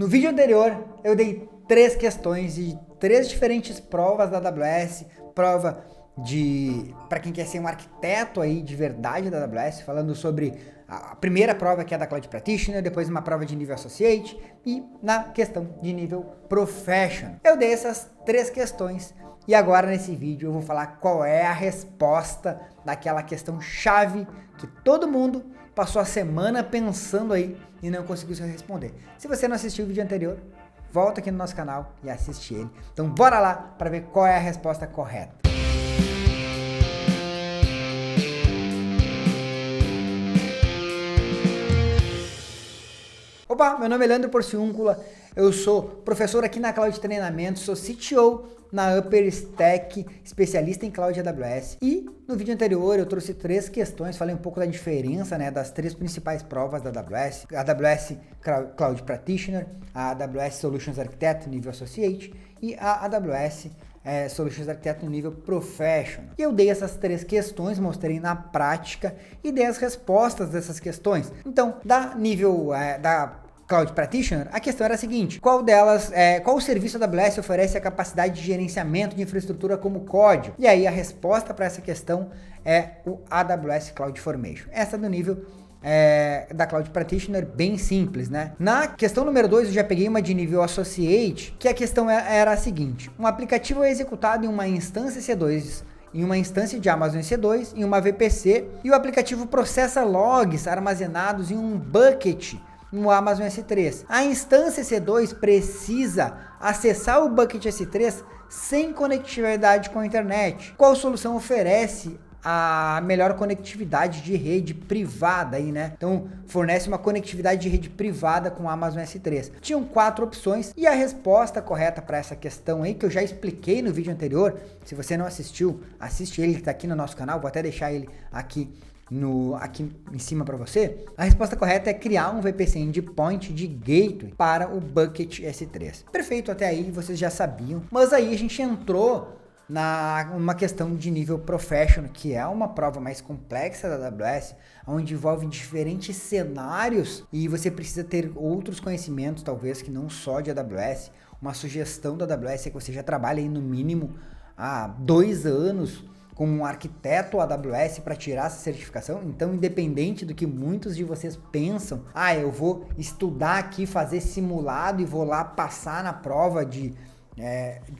No vídeo anterior, eu dei 3 questões de 3 diferentes provas da AWS, prova para quem quer ser um arquiteto aí de verdade da AWS, falando sobre a primeira prova que é da Cloud Practitioner, depois uma prova de nível Associate e na questão de nível Professional. Eu dei essas 3 questões e agora nesse vídeo eu vou falar qual é a resposta daquela questão chave que todo mundo passou a semana pensando aí e não conseguiu se responder. Se você não assistiu o vídeo anterior, volta aqui no nosso canal e assiste ele. Então bora lá para ver qual é a resposta correta. Opa, meu nome é Leandro Porciúncula, eu sou professor aqui na Cloud Treinamento, sou CTO na Upper Stack, especialista em Cloud AWS. E no vídeo anterior eu trouxe 3 questões, falei um pouco da diferença, né, das 3 principais provas da AWS, a AWS Cloud Practitioner, a AWS Solutions Architect nível Associate e a AWS Solutions Architect no nível Professional. E eu dei essas 3 questões, mostrei na prática e dei as respostas dessas questões. Então, da nível da Cloud Practitioner, a questão era a seguinte: qual serviço da AWS oferece a capacidade de gerenciamento de infraestrutura como código? E aí a resposta para essa questão é o AWS CloudFormation. Essa do nível da Cloud Practitioner, bem simples, né? Na questão número 2, eu já peguei uma de nível Associate, que a questão era a seguinte: um aplicativo é executado em uma instância C2, em uma instância de Amazon EC2, em uma VPC, e o aplicativo processa logs armazenados em um bucket no Amazon S3. A instância C2 precisa acessar o bucket S3 sem conectividade com a internet. Qual solução oferece a melhor conectividade de rede privada aí, né? Então, fornece uma conectividade de rede privada com o Amazon S3. Tinham 4 opções e a resposta correta para essa questão aí, que eu já expliquei no vídeo anterior, se você não assistiu, assiste ele, que tá aqui no nosso canal, vou até deixar ele aqui em cima para você. A resposta correta é criar um VPC endpoint de gateway para o bucket S3. Perfeito, até aí vocês já sabiam, mas aí a gente entrou numa questão de nível Professional, que é uma prova mais complexa da AWS, onde envolve diferentes cenários e você precisa ter outros conhecimentos, talvez que não só de AWS. Uma sugestão da AWS é que você já trabalhe aí no mínimo há 2 anos como um arquiteto AWS para tirar essa certificação. Então, independente do que muitos de vocês pensam, eu vou estudar aqui, fazer simulado e vou lá passar na prova de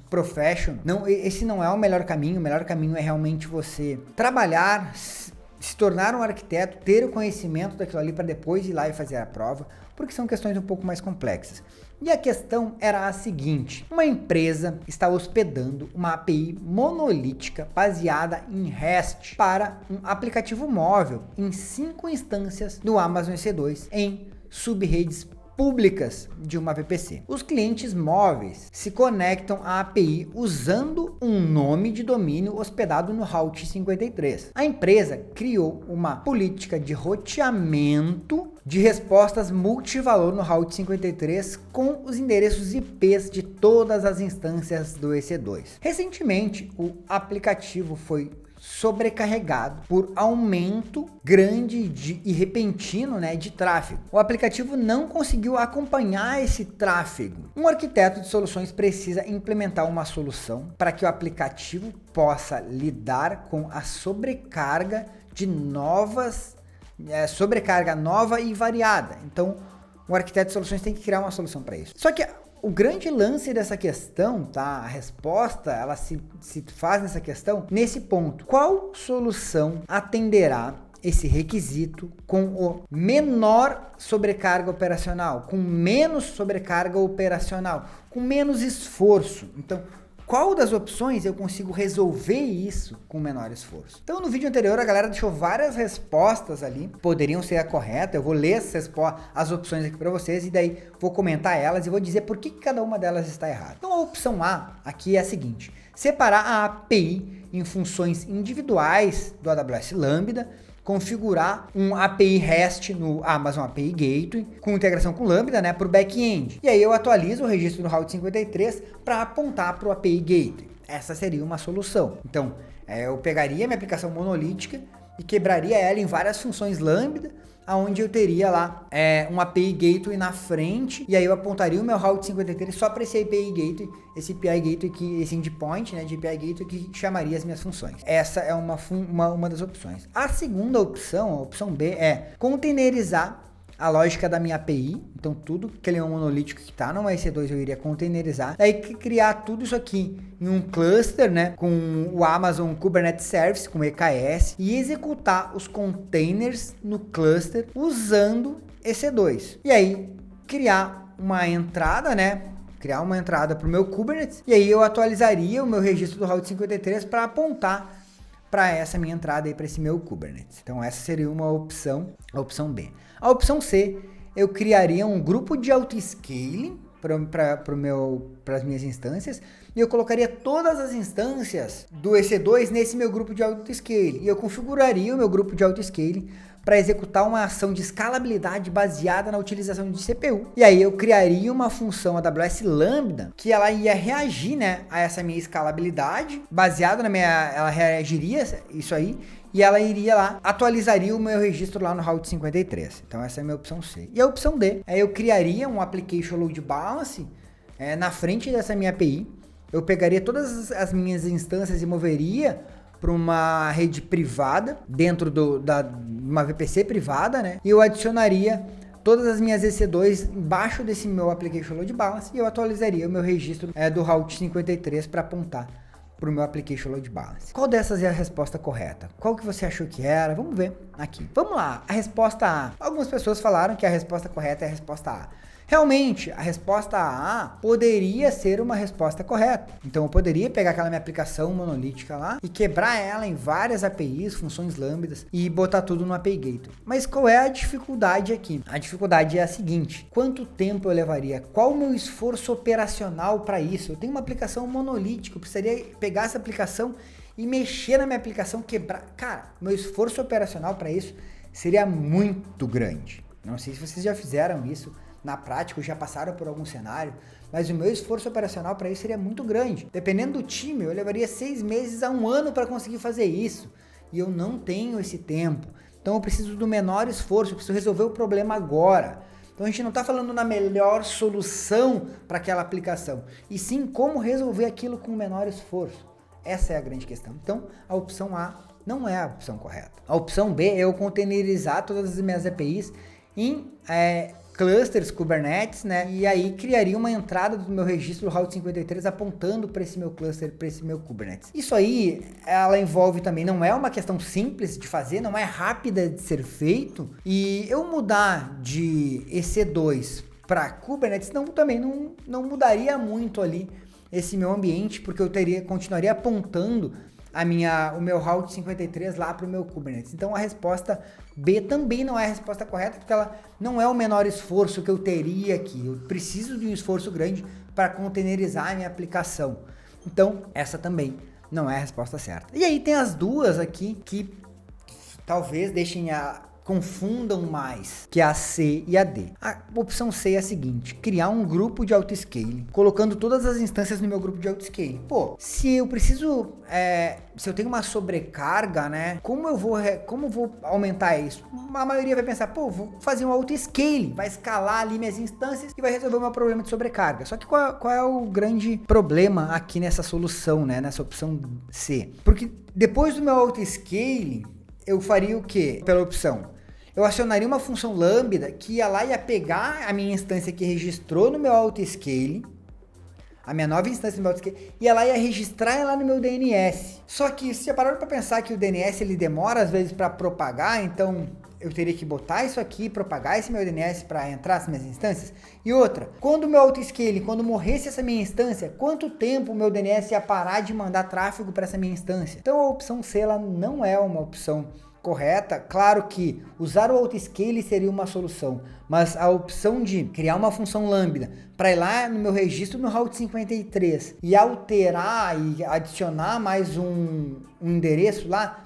Professional. Não, esse não é o melhor caminho. O melhor caminho é realmente você trabalhar, se tornar um arquiteto, ter o conhecimento daquilo ali para depois ir lá e fazer a prova, porque são questões um pouco mais complexas. E a questão era a seguinte: uma empresa está hospedando uma API monolítica baseada em REST para um aplicativo móvel em 5 instâncias do Amazon EC2 em subredes públicas de uma VPC. Os clientes móveis se conectam à API usando um nome de domínio hospedado no Route 53. A empresa criou uma política de roteamento de respostas multivalor no Route 53 com os endereços IPs de todas as instâncias do EC2. Recentemente, o aplicativo foi sobrecarregado por aumento grande e repentino, de tráfego. O aplicativo não conseguiu acompanhar esse tráfego. Um arquiteto de soluções precisa implementar uma solução para que o aplicativo possa lidar com a sobrecarga nova e variada. Então, o arquiteto de soluções tem que criar uma solução para isso. Só que o grande lance dessa questão, tá? A resposta, ela se faz nessa questão, nesse ponto. Qual solução atenderá esse requisito com o menor sobrecarga operacional, com menos sobrecarga operacional, com menos esforço? Então, qual das opções eu consigo resolver isso com menor esforço? Então, no vídeo anterior, a galera deixou várias respostas ali, poderiam ser a correta. Eu vou ler as opções aqui para vocês e daí vou comentar elas e vou dizer por que cada uma delas está errada. Então, a opção A aqui é a seguinte: separar a API em funções individuais do AWS Lambda, configurar um API REST no Amazon API Gateway, com integração com Lambda, para o back-end. E aí eu atualizo o registro no Route 53 para apontar para o API Gateway. Essa seria uma solução. Então, eu pegaria minha aplicação monolítica e quebraria ela em várias funções Lambda, onde eu teria lá um API Gateway na frente, e aí eu apontaria o meu Route 53 só para esse API Gateway, esse API Gateway, esse endpoint, né, de API Gateway que chamaria as minhas funções. Essa é uma das opções. A segunda opção, a opção B, é containerizar a lógica da minha API, então tudo que ele é um monolítico que está no EC2 eu iria containerizar, daí criar tudo isso aqui em um cluster, né, com o Amazon Kubernetes Service, com EKS, e executar os containers no cluster usando EC2. E aí, criar uma entrada, né, criar uma entrada para o meu Kubernetes, e aí eu atualizaria o meu registro do Route 53 para apontar para essa minha entrada aí, para esse meu Kubernetes. Então essa seria uma opção, a opção B. A opção C, eu criaria um grupo de autoscaling para as minhas instâncias, e eu colocaria todas as instâncias do EC2 nesse meu grupo de autoscaling, e eu configuraria o meu grupo de autoscaling para executar uma ação de escalabilidade baseada na utilização de CPU. E aí eu criaria uma função AWS Lambda que ela ia reagir, né, a essa minha escalabilidade, baseada ela reagiria isso aí, e ela iria lá, atualizaria o meu registro lá no Route 53. Então essa é a minha opção C. E a opção D, eu criaria um Application Load Balance na frente dessa minha API, eu pegaria todas as minhas instâncias e moveria para uma rede privada, dentro uma VPC privada, né? E eu adicionaria todas as minhas EC2 embaixo desse meu Application Load Balance e eu atualizaria o meu registro do Route 53 para apontar para o meu Application Load Balance. Qual dessas é a resposta correta? Qual que você achou que era? Vamos ver aqui. Vamos lá, a resposta A. Algumas pessoas falaram que a resposta correta é a resposta A. Realmente, a resposta A poderia ser uma resposta correta. Então, eu poderia pegar aquela minha aplicação monolítica lá e quebrar ela em várias APIs, funções lambdas e botar tudo no API Gateway. Mas qual é a dificuldade aqui? A dificuldade é a seguinte: quanto tempo eu levaria? Qual o meu esforço operacional para isso? Eu tenho uma aplicação monolítica, eu precisaria pegar essa aplicação e mexer na minha aplicação, quebrar. Cara, meu esforço operacional para isso seria muito grande. Não sei se vocês já fizeram isso na prática, ou já passaram por algum cenário, mas o meu esforço operacional para isso seria muito grande. Dependendo do time, eu levaria 6 meses a 1 ano para conseguir fazer isso, e eu não tenho esse tempo. Então eu preciso do menor esforço, eu preciso resolver o problema agora. Então a gente não está falando na melhor solução para aquela aplicação, e sim como resolver aquilo com o menor esforço. Essa é a grande questão. Então a opção A não é a opção correta. A opção B é eu containerizar todas as minhas APIs em clusters Kubernetes, né? E aí criaria uma entrada do meu registro do Route 53 apontando para esse meu cluster, para esse meu Kubernetes. Isso aí, ela envolve também, não é uma questão simples de fazer, não é rápida de ser feito. E eu mudar de EC2 para Kubernetes também não mudaria muito ali esse meu ambiente, porque eu continuaria apontando o meu Route 53 lá para o meu Kubernetes. Então a resposta B também não é a resposta correta, porque ela não é o menor esforço que eu teria aqui. Eu preciso de um esforço grande para containerizar a minha aplicação. Então essa também não é a resposta certa. E aí tem as duas aqui que talvez confundam mais, que é a C e a D. A opção C é a seguinte: criar um grupo de autoscaling, colocando todas as instâncias no meu grupo de autoscaling. Pô, se eu tenho uma sobrecarga, né, como eu vou aumentar isso? A maioria vai pensar, pô, vou fazer um autoscaling, vai escalar ali minhas instâncias e vai resolver o meu problema de sobrecarga. Só que qual é o grande problema aqui nessa solução, né, nessa opção C? Porque depois do meu autoscaling, eu faria o quê? Pela opção, eu acionaria uma função lambda que ia lá e ia pegar a minha instância que registrou no meu autoscaling, a minha nova instância no meu autoscaling, e ela ia registrar ela no meu DNS. Só que se já pararam para pensar que o DNS ele demora às vezes para propagar, então eu teria que botar isso aqui, propagar esse meu DNS para entrar nas minhas instâncias. E outra, quando o meu autoscaling, quando morresse essa minha instância, quanto tempo o meu DNS ia parar de mandar tráfego para essa minha instância? Então a opção C ela não é uma opção correta. Claro que usar o autoscaling seria uma solução, mas a opção de criar uma função lambda para ir lá no meu registro no Route 53 e alterar e adicionar mais um endereço lá,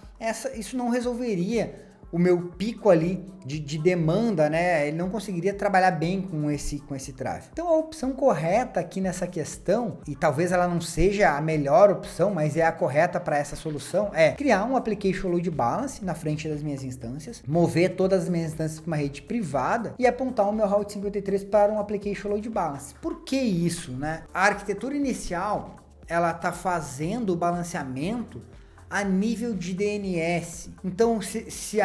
isso não resolveria o meu pico ali de demanda, né? Ele não conseguiria trabalhar bem com esse tráfego. Então a opção correta aqui nessa questão, e talvez ela não seja a melhor opção, mas é a correta para essa solução, é criar um application load balance na frente das minhas instâncias, mover todas as minhas instâncias para uma rede privada e apontar o meu Route 53 para um application load balance. Por que isso, né? A arquitetura inicial, ela está fazendo o balanceamento a nível de DNS. Então, se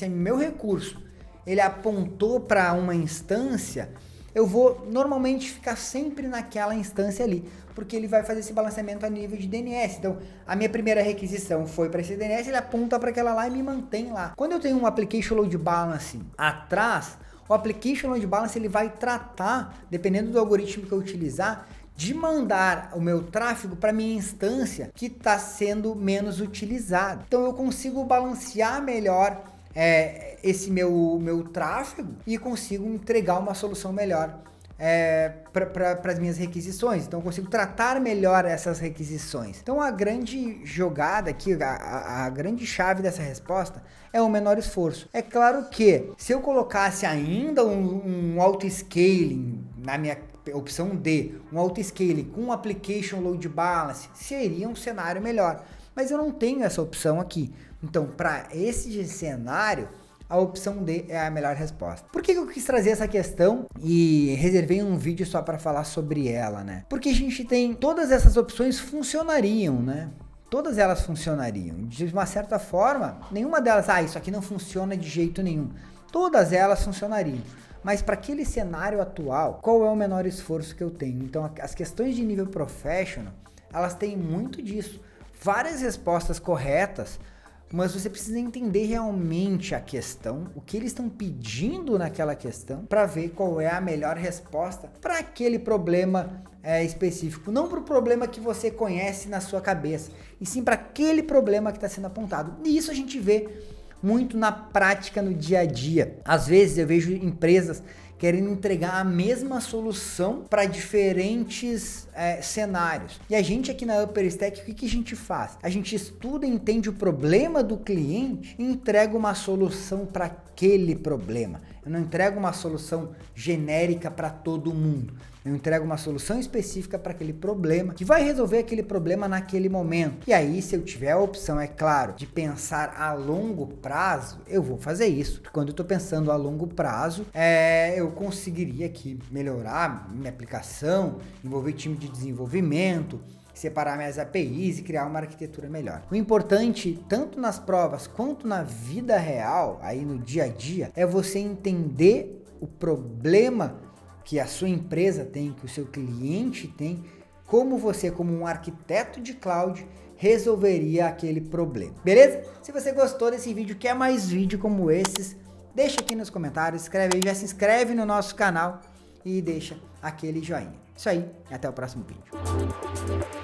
meu recurso ele apontou para uma instância, eu vou normalmente ficar sempre naquela instância ali, porque ele vai fazer esse balanceamento a nível de DNS. Então, a minha primeira requisição foi para esse DNS, ele aponta para aquela lá e me mantém lá. Quando eu tenho um application load balance atrás, o application load balance ele vai tratar, dependendo do algoritmo que eu utilizar, de mandar o meu tráfego para minha instância que está sendo menos utilizado. Então eu consigo balancear melhor esse meu tráfego e consigo entregar uma solução melhor para as minhas requisições. Então eu consigo tratar melhor essas requisições. Então a grande jogada aqui, a grande chave dessa resposta é o menor esforço. É claro que se eu colocasse ainda um auto-scaling na minha opção D, um auto-scaling com um application load balance, seria um cenário melhor. Mas eu não tenho essa opção aqui. Então, para esse cenário, a opção D é a melhor resposta. Por que eu quis trazer essa questão e reservei um vídeo só para falar sobre ela, né? Porque a gente tem todas essas opções funcionariam, né? Todas elas funcionariam. De uma certa forma, nenhuma delas, isso aqui não funciona de jeito nenhum. Todas elas funcionariam. Mas para aquele cenário atual, qual é o menor esforço que eu tenho? Então, as questões de nível professional, elas têm muito disso. Várias respostas corretas, mas você precisa entender realmente a questão, o que eles estão pedindo naquela questão, para ver qual é a melhor resposta para aquele problema específico. Não para o problema que você conhece na sua cabeça, e sim para aquele problema que está sendo apontado. E isso a gente vê muito na prática, no dia a dia. Às vezes eu vejo empresas querendo entregar a mesma solução para diferentes cenários. E a gente aqui na Upper Stack, o que a gente faz? A gente estuda, entende o problema do cliente e entrega uma solução para aquele problema. Eu não entrego uma solução genérica para todo mundo. Eu entrego uma solução específica para aquele problema, que vai resolver aquele problema naquele momento. E aí, se eu tiver a opção, é claro, de pensar a longo prazo, eu vou fazer isso. Quando eu estou pensando a longo prazo, eu conseguiria aqui melhorar minha aplicação, envolver time de desenvolvimento, separar minhas APIs e criar uma arquitetura melhor. O importante, tanto nas provas quanto na vida real, aí no dia a dia, é você entender o problema que a sua empresa tem, que o seu cliente tem, como você, como um arquiteto de cloud, resolveria aquele problema. Beleza? Se você gostou desse vídeo, quer mais vídeo como esses, deixa aqui nos comentários, escreve aí, já se inscreve no nosso canal e deixa aquele joinha. Isso aí, até o próximo vídeo.